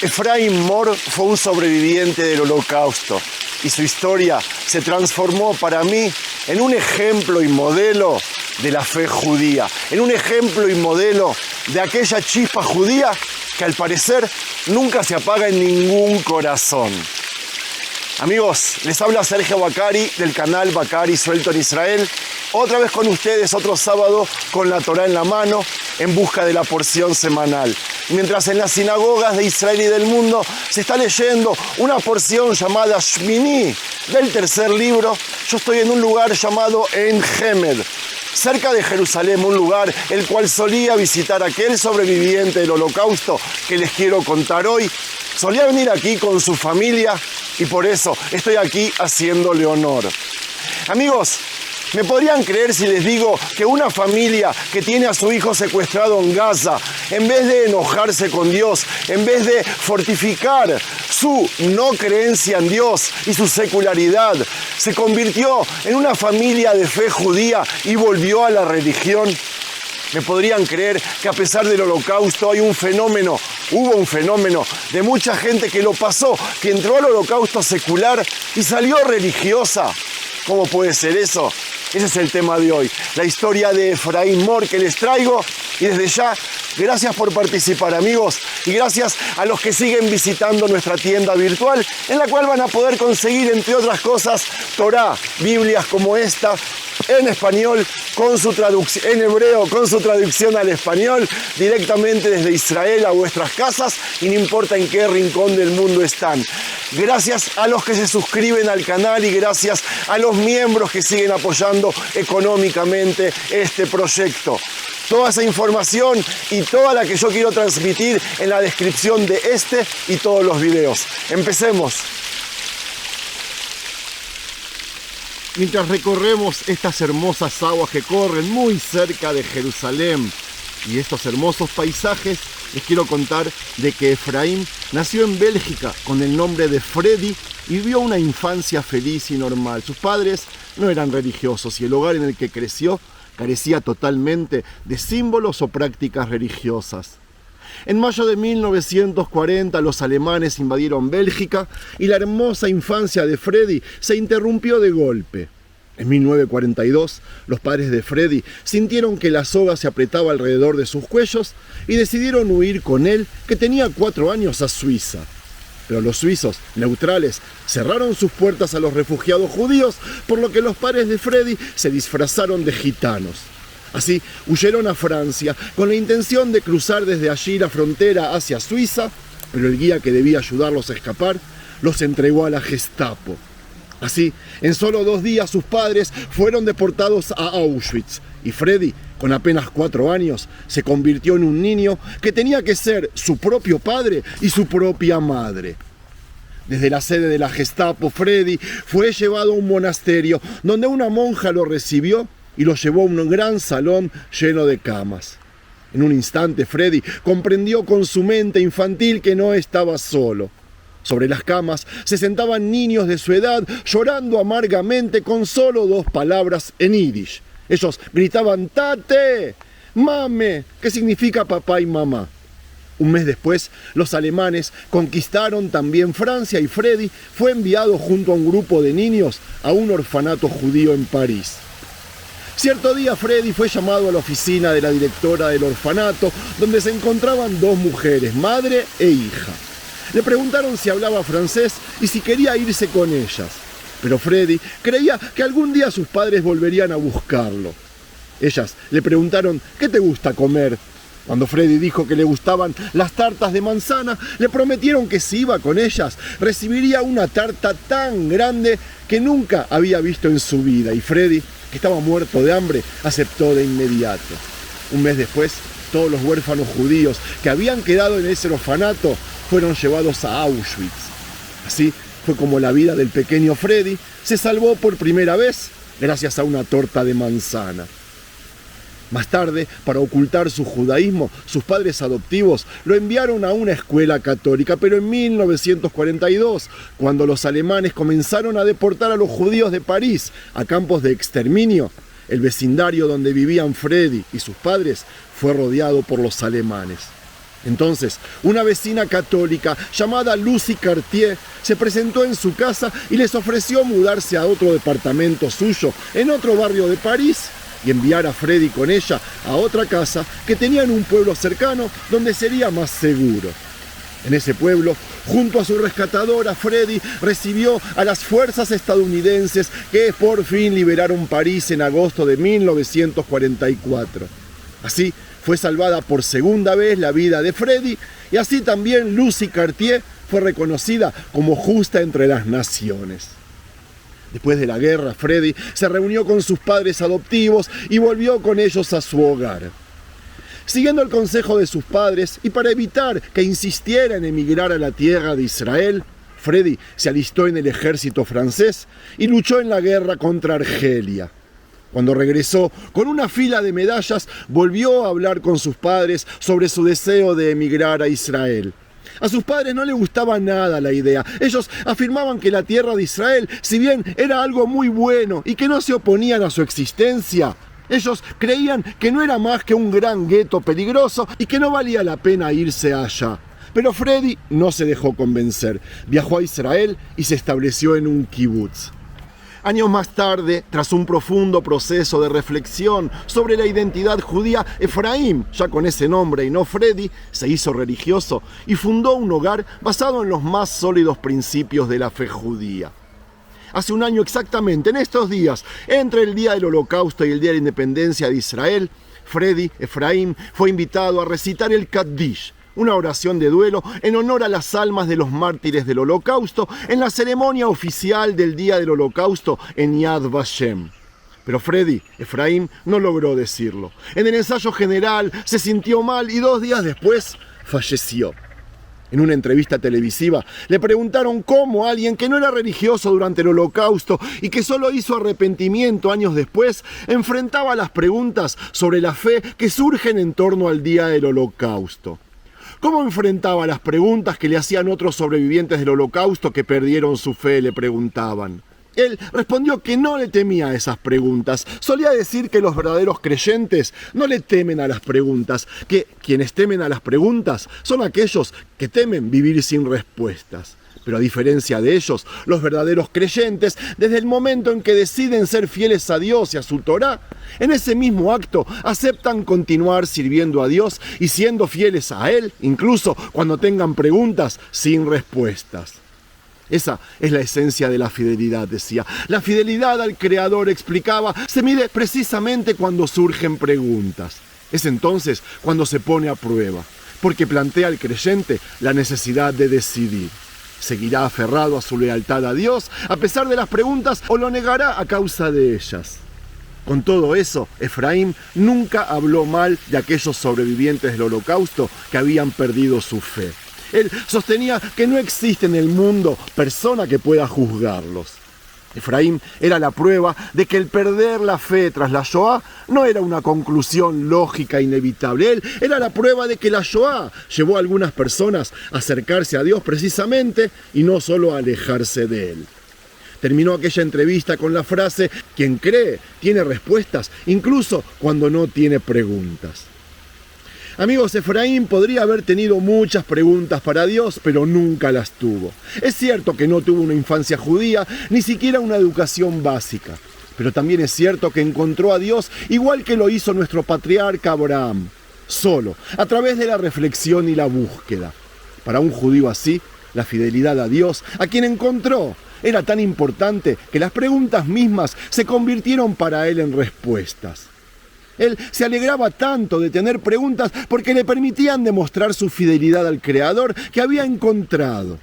Efraín Mor fue un sobreviviente del Holocausto y su historia se transformó para mí en un ejemplo y modelo de la fe judía, en un ejemplo y modelo de aquella chispa judía que al parecer nunca se apaga en ningún corazón. Amigos, les habla Sergio Bacari del canal Bacari Suelto en Israel. Otra vez con ustedes, otro sábado con la Torá en la mano, en busca de la porción semanal. Mientras en las sinagogas de Israel y del mundo se está leyendo una porción llamada Shmini del tercer libro, yo estoy en un lugar llamado En Hemed, cerca de Jerusalén, un lugar el cual solía visitar aquel sobreviviente del Holocausto que les quiero contar hoy. Solía venir aquí con su familia y por eso estoy aquí haciéndole honor. Amigos, ¿me podrían creer si les digo que una familia que tiene a su hijo secuestrado en Gaza, en vez de enojarse con Dios, en vez de fortificar su no creencia en Dios y su secularidad, se convirtió en una familia de fe judía y volvió a la religión? ¿Me podrían creer que a pesar del Holocausto hubo un fenómeno de mucha gente que lo pasó, que entró al Holocausto secular y salió religiosa? ¿Cómo puede ser eso? Ese es el tema de hoy, la historia de Efraín Mor que les traigo. Y desde ya, gracias por participar, amigos, y gracias a los que siguen visitando nuestra tienda virtual, en la cual van a poder conseguir, entre otras cosas, Torá, Biblias como esta, en español, en hebreo, con su traducción al español, directamente desde Israel a vuestras casas, y no importa en qué rincón del mundo están. Gracias a los que se suscriben al canal y gracias a los miembros que siguen apoyando económicamente este proyecto. Toda esa información y toda la que yo quiero transmitir en la descripción de este y todos los videos. Empecemos. Mientras recorremos estas hermosas aguas que corren muy cerca de Jerusalén y estos hermosos paisajes, les quiero contar de que Efraín nació en Bélgica con el nombre de Freddy y vivió una infancia feliz y normal. Sus padres no eran religiosos y el hogar en el que creció carecía totalmente de símbolos o prácticas religiosas. En mayo de 1940 los alemanes invadieron Bélgica y la hermosa infancia de Freddy se interrumpió de golpe. En 1942, los padres de Freddy sintieron que la soga se apretaba alrededor de sus cuellos y decidieron huir con él, que tenía 4 años, a Suiza. Pero los suizos, neutrales, cerraron sus puertas a los refugiados judíos, por lo que los padres de Freddy se disfrazaron de gitanos. Así, huyeron a Francia con la intención de cruzar desde allí la frontera hacia Suiza, pero el guía que debía ayudarlos a escapar los entregó a la Gestapo. Así, en solo 2 días sus padres fueron deportados a Auschwitz y Freddy, con apenas 4 años, se convirtió en un niño que tenía que ser su propio padre y su propia madre. Desde la sede de la Gestapo, Freddy fue llevado a un monasterio donde una monja lo recibió y lo llevó a un gran salón lleno de camas. En un instante, Freddy comprendió con su mente infantil que no estaba solo. Sobre las camas se sentaban niños de su edad llorando amargamente con solo 2 palabras en yiddish. Ellos gritaban «Tate», «Mame», que significa papá y mamá. Un mes después, los alemanes conquistaron también Francia y Freddy fue enviado junto a un grupo de niños a un orfanato judío en París. Cierto día Freddy fue llamado a la oficina de la directora del orfanato, donde se encontraban 2 mujeres, madre e hija. Le preguntaron si hablaba francés y si quería irse con ellas. Pero Freddy creía que algún día sus padres volverían a buscarlo. Ellas le preguntaron ¿qué te gusta comer? Cuando Freddy dijo que le gustaban las tartas de manzana, le prometieron que si iba con ellas, recibiría una tarta tan grande que nunca había visto en su vida. Y Freddy, que estaba muerto de hambre, aceptó de inmediato. Un mes después, todos los huérfanos judíos que habían quedado en ese orfanato fueron llevados a Auschwitz. Así fue como la vida del pequeño Freddy se salvó por primera vez gracias a una torta de manzana. Más tarde, para ocultar su judaísmo, sus padres adoptivos lo enviaron a una escuela católica, pero en 1942, cuando los alemanes comenzaron a deportar a los judíos de París a campos de exterminio, el vecindario donde vivían Freddy y sus padres fue rodeado por los alemanes. Entonces, una vecina católica llamada Lucy Cartier se presentó en su casa y les ofreció mudarse a otro departamento suyo en otro barrio de París y enviar a Freddy con ella a otra casa que tenía en un pueblo cercano donde sería más seguro. En ese pueblo, junto a su rescatadora, Freddy recibió a las fuerzas estadounidenses que por fin liberaron París en agosto de 1944. Así fue salvada por segunda vez la vida de Freddy y así también Lucy Cartier fue reconocida como justa entre las naciones. Después de la guerra, Freddy se reunió con sus padres adoptivos y volvió con ellos a su hogar. Siguiendo el consejo de sus padres y para evitar que insistiera en emigrar a la tierra de Israel, Freddy se alistó en el ejército francés y luchó en la guerra contra Argelia. Cuando regresó con una fila de medallas, volvió a hablar con sus padres sobre su deseo de emigrar a Israel. A sus padres no les gustaba nada la idea. Ellos afirmaban que la tierra de Israel, si bien era algo muy bueno y que no se oponían a su existencia, ellos creían que no era más que un gran gueto peligroso y que no valía la pena irse allá. Pero Freddy no se dejó convencer. Viajó a Israel y se estableció en un kibutz. Años más tarde, tras un profundo proceso de reflexión sobre la identidad judía, Efraim, ya con ese nombre y no Freddy, se hizo religioso y fundó un hogar basado en los más sólidos principios de la fe judía. Hace un año exactamente, en estos días, entre el día del Holocausto y el día de la Independencia de Israel, Freddy, Efraim, fue invitado a recitar el Kaddish, una oración de duelo en honor a las almas de los mártires del Holocausto, en la ceremonia oficial del día del Holocausto en Yad Vashem. Pero Freddy, Efraim, no logró decirlo. En el ensayo general se sintió mal y 2 días después falleció. En una entrevista televisiva le preguntaron cómo alguien que no era religioso durante el Holocausto y que solo hizo arrepentimiento años después, enfrentaba las preguntas sobre la fe que surgen en torno al día del Holocausto. ¿Cómo enfrentaba las preguntas que le hacían otros sobrevivientes del Holocausto que perdieron su fe?, le preguntaban. Él respondió que no le temía a esas preguntas. Solía decir que los verdaderos creyentes no le temen a las preguntas, que quienes temen a las preguntas son aquellos que temen vivir sin respuestas. Pero a diferencia de ellos, los verdaderos creyentes, desde el momento en que deciden ser fieles a Dios y a su Torá, en ese mismo acto aceptan continuar sirviendo a Dios y siendo fieles a Él, incluso cuando tengan preguntas sin respuestas. Esa es la esencia de la fidelidad, decía. La fidelidad al Creador, explicaba, se mide precisamente cuando surgen preguntas. Es entonces cuando se pone a prueba, porque plantea al creyente la necesidad de decidir. ¿Seguirá aferrado a su lealtad a Dios a pesar de las preguntas o lo negará a causa de ellas? Con todo eso, Efraim nunca habló mal de aquellos sobrevivientes del Holocausto que habían perdido su fe. Él sostenía que no existe en el mundo persona que pueda juzgarlos. Efraim era la prueba de que el perder la fe tras la Shoah no era una conclusión lógica inevitable. Él era la prueba de que la Shoah llevó a algunas personas a acercarse a Dios precisamente y no solo a alejarse de Él. Terminó aquella entrevista con la frase: quien cree tiene respuestas, incluso cuando no tiene preguntas. Amigos, Efraim podría haber tenido muchas preguntas para Dios, pero nunca las tuvo. Es cierto que no tuvo una infancia judía, ni siquiera una educación básica. Pero también es cierto que encontró a Dios igual que lo hizo nuestro patriarca Abraham, solo, a través de la reflexión y la búsqueda. Para un judío así, la fidelidad a Dios, a quien encontró, era tan importante que las preguntas mismas se convirtieron para él en respuestas. Él se alegraba tanto de tener preguntas porque le permitían demostrar su fidelidad al Creador que había encontrado.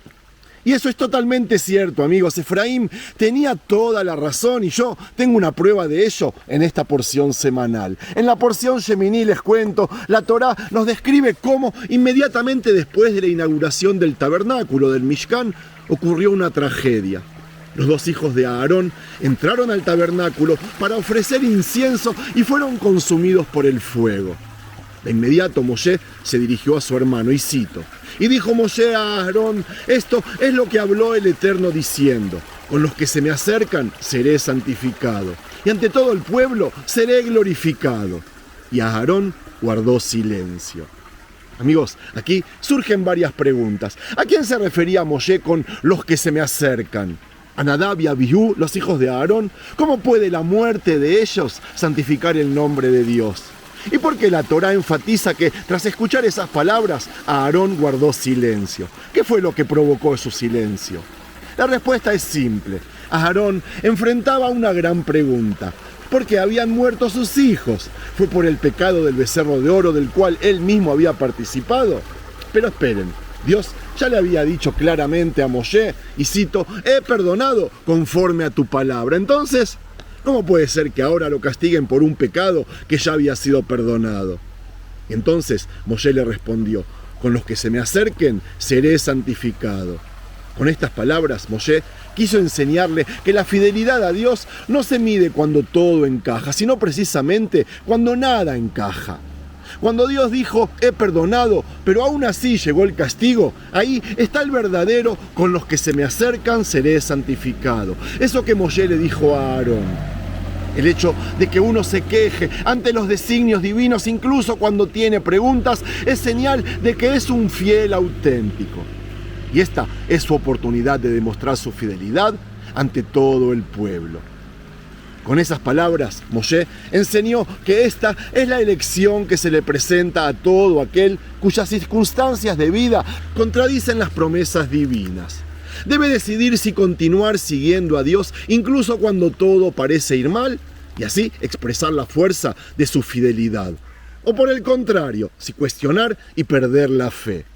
Y eso es totalmente cierto, amigos. Efraim tenía toda la razón y yo tengo una prueba de ello en esta porción semanal. En la porción Shemini, les cuento, la Torá nos describe cómo inmediatamente después de la inauguración del tabernáculo del Mishkan ocurrió una tragedia. Los 2 hijos de Aarón entraron al tabernáculo para ofrecer incienso y fueron consumidos por el fuego. De inmediato Moshe se dirigió a su hermano, y cito: y dijo Moshe a Aarón: esto es lo que habló el Eterno diciendo: con los que se me acercan seré santificado, y ante todo el pueblo seré glorificado. Y Aarón guardó silencio. Amigos, aquí surgen varias preguntas. ¿A quién se refería Moshe con los que se me acercan? ¿A Nadab y Abiú, los hijos de Aarón? ¿Cómo puede la muerte de ellos santificar el nombre de Dios? ¿Y por qué la Torá enfatiza que tras escuchar esas palabras, Aarón guardó silencio? ¿Qué fue lo que provocó su silencio? La respuesta es simple. Aarón enfrentaba una gran pregunta. ¿Por qué habían muerto sus hijos? ¿Fue por el pecado del becerro de oro del cual él mismo había participado? Pero esperen, Dios ya le había dicho claramente a Moshe, y cito, he perdonado conforme a tu palabra. Entonces, ¿cómo puede ser que ahora lo castiguen por un pecado que ya había sido perdonado? Y entonces Moshe le respondió, con los que se me acerquen seré santificado. Con estas palabras, Moshe quiso enseñarle que la fidelidad a Dios no se mide cuando todo encaja, sino precisamente cuando nada encaja. Cuando Dios dijo, he perdonado, pero aún así llegó el castigo, ahí está el verdadero, con los que se me acercan seré santificado. Eso que Moshe le dijo a Aarón. El hecho de que uno se queje ante los designios divinos, incluso cuando tiene preguntas, es señal de que es un fiel auténtico. Y esta es su oportunidad de demostrar su fidelidad ante todo el pueblo. Con esas palabras, Moshe enseñó que esta es la elección que se le presenta a todo aquel cuyas circunstancias de vida contradicen las promesas divinas. Debe decidir si continuar siguiendo a Dios incluso cuando todo parece ir mal y así expresar la fuerza de su fidelidad. O por el contrario, si cuestionar y perder la fe.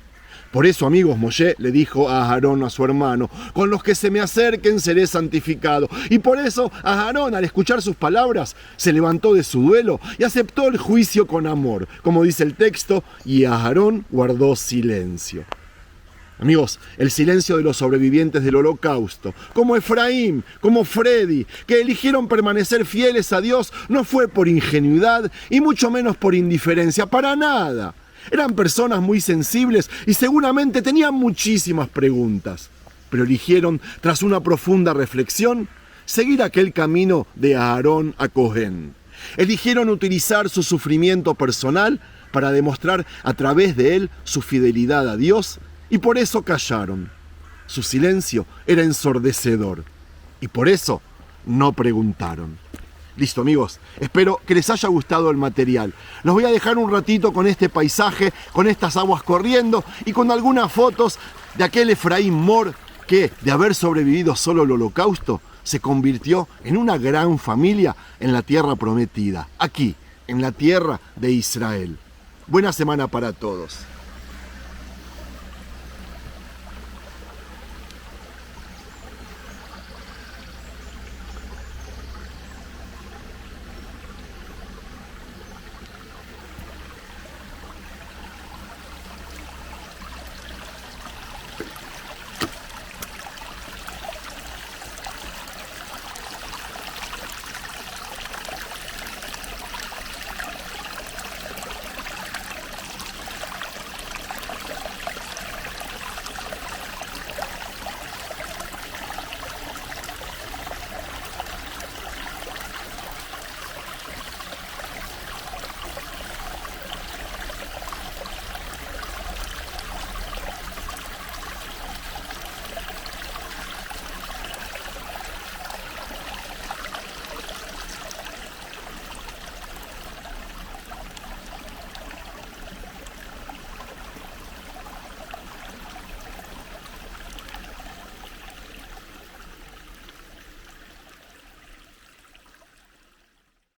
Por eso, amigos, Moshe le dijo a Aarón, a su hermano, con los que se me acerquen seré santificado. Y por eso Aarón, al escuchar sus palabras, se levantó de su duelo y aceptó el juicio con amor. Como dice el texto, y Aarón guardó silencio. Amigos, el silencio de los sobrevivientes del holocausto, como Efraín, como Freddy, que eligieron permanecer fieles a Dios, no fue por ingenuidad y mucho menos por indiferencia, para nada. Eran personas muy sensibles y seguramente tenían muchísimas preguntas, pero eligieron, tras una profunda reflexión, seguir aquel camino de Aarón a Cohen. Eligieron utilizar su sufrimiento personal para demostrar a través de él su fidelidad a Dios y por eso callaron. Su silencio era ensordecedor y por eso no preguntaron. Listo, amigos, espero que les haya gustado el material. Los voy a dejar un ratito con este paisaje, con estas aguas corriendo y con algunas fotos de aquel Efraín Mor que, de haber sobrevivido solo el holocausto, se convirtió en una gran familia en la tierra prometida, aquí, en la tierra de Israel. Buena semana para todos.